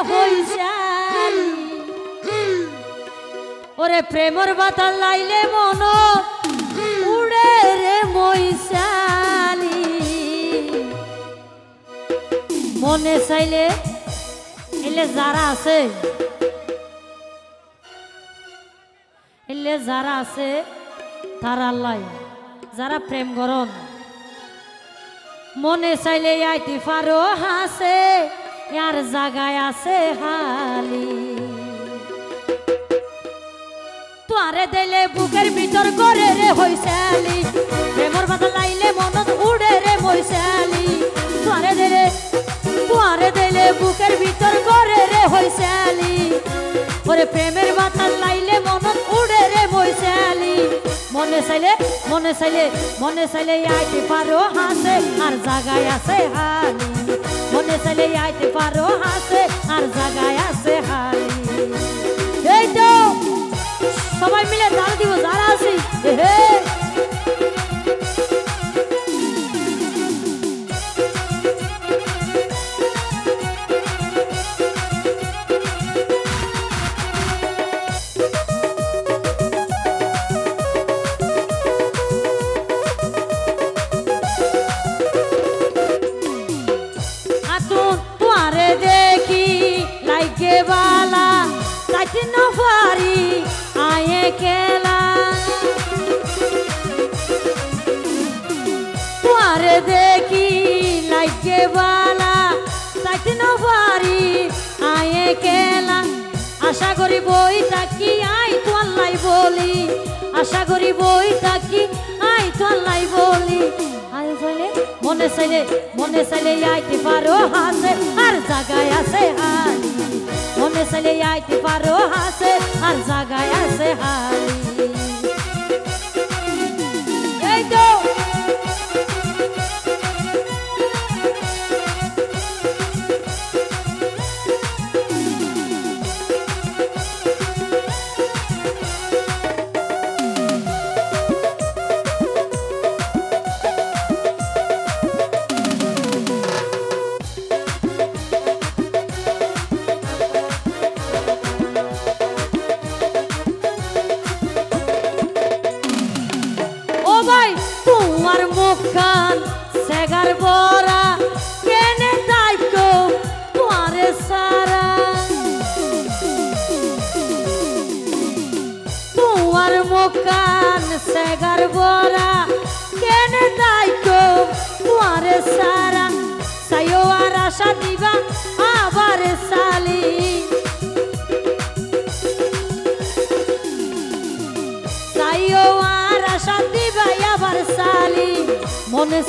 হইছালি ওরে প্রেমর বাতাল লাইলে মন উড়ে রে মইছালি মনে চাইলে এলে যারা আছে তারা আল্লাহ যারা প্রেম করন মনে চাইলে আইতে পারো হাসে আর জাগায় আছে হালি তোরে দিলে বুকের ভিতর করে রে হইছালি প্রেমর বাতা লাইলে মনত উড়ে রে মইছালি তোরে দিলে বুকের ভিতর করে রে হইছালি ওরে প্রেমের বাতা লাইলে মনত উড়ে রে মইছালি মনে চাইলে আইতে পারো হাসে আর জাগায় আছে হালি মনে চাইলে আইতে পারো হাসে আর জাগায় আছে হালি এই তো সবাই মিলে তাল দিব যারা আছি হে বালা তাইতে নফারি আয়ে কেলা তোরে দেখি লাইকে বালা তাইতে নফারি আয়ে কেলা আশা করি বই থাকি আই তো আল্লাহ বলি আশা করি বই থাকি আই তো আল্লাহ বলি মনে চাইলে আইতে পারো হাসে আর জাগায় আছে হালি মনে চাইলে আইতে পারো হাসে আর জাগায় আছে হালি এই তো তোমার মুখখান সেগার বরা কেনে দাইতো তোমারে সারা তোমার মুখখান সেগার বরা কেনে দাইতো তোমারে সারা সাইও আর আশা দিবা আবার সালি সাইও আর আশা দিবা আবার সালি মনে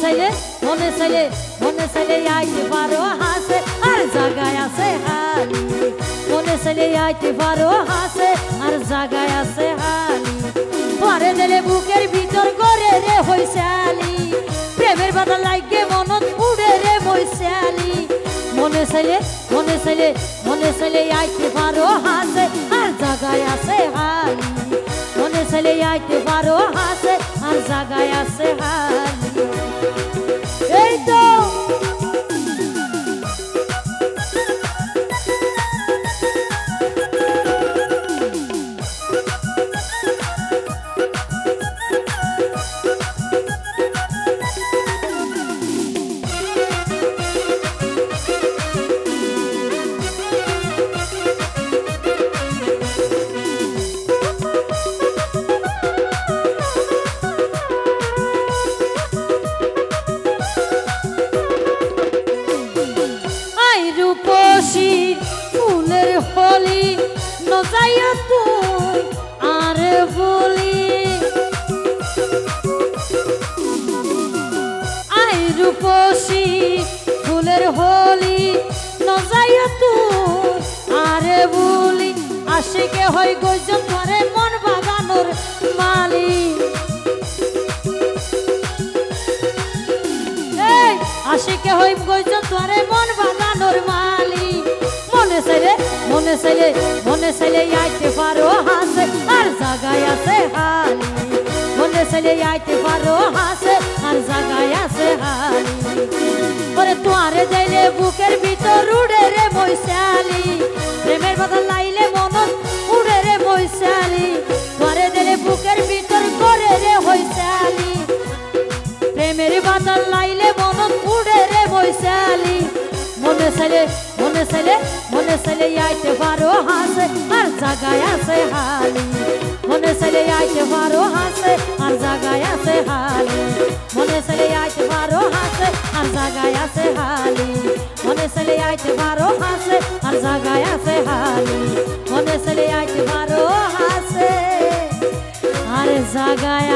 চাইলে আইতে পারো হাসে আর জাগায় আছে হালি মনে চাইলে আইতে পারো হাসে আর জাগায় আছে হালি তোরে দিলে বুকের ভিতর করে রে হইছালি প্রেমের বাতা লাগে মনত উড়ে রে মইছালি মনে চাইলে আইতে পারো হাসে আর জাগায় আছে হালি মনে চাইলে আইতে পারো হাসে আর জাগায় আছে হালি এই তো ফুলের হলি নজাইয়া তুই আর বলি আই রূপসী ফুলের হলি নজাইয়া তুই আর বলি আশিকে হই গইজন তোরে মন বাগানোর মালি আশিকে হই গইজন তোরে মন বাগানোর মালি মনে চাইলে আইতে পারো হাসে আর জাগায় আছে হালি মনে চাইলে আইতে পারো হাসে আর জাগায় আছে হালি ওরে তোরে দিলে বুকের ভিতর উড়ে রে মইছালি মনে চাইলে আইতে পারো হাসে আর জাগায় আছে হালি মনে চাইলে আইতে পারো হাসে আর জাগায় আছে হালি মনে চাইলে আইতে পারো হাসে আর জাগায় আছে হালি মনে চাইলে আইতে পারো হাসে আর জাগায় আছে হালি মনে চাইলে আইতে পারো হাসে আর জাগায়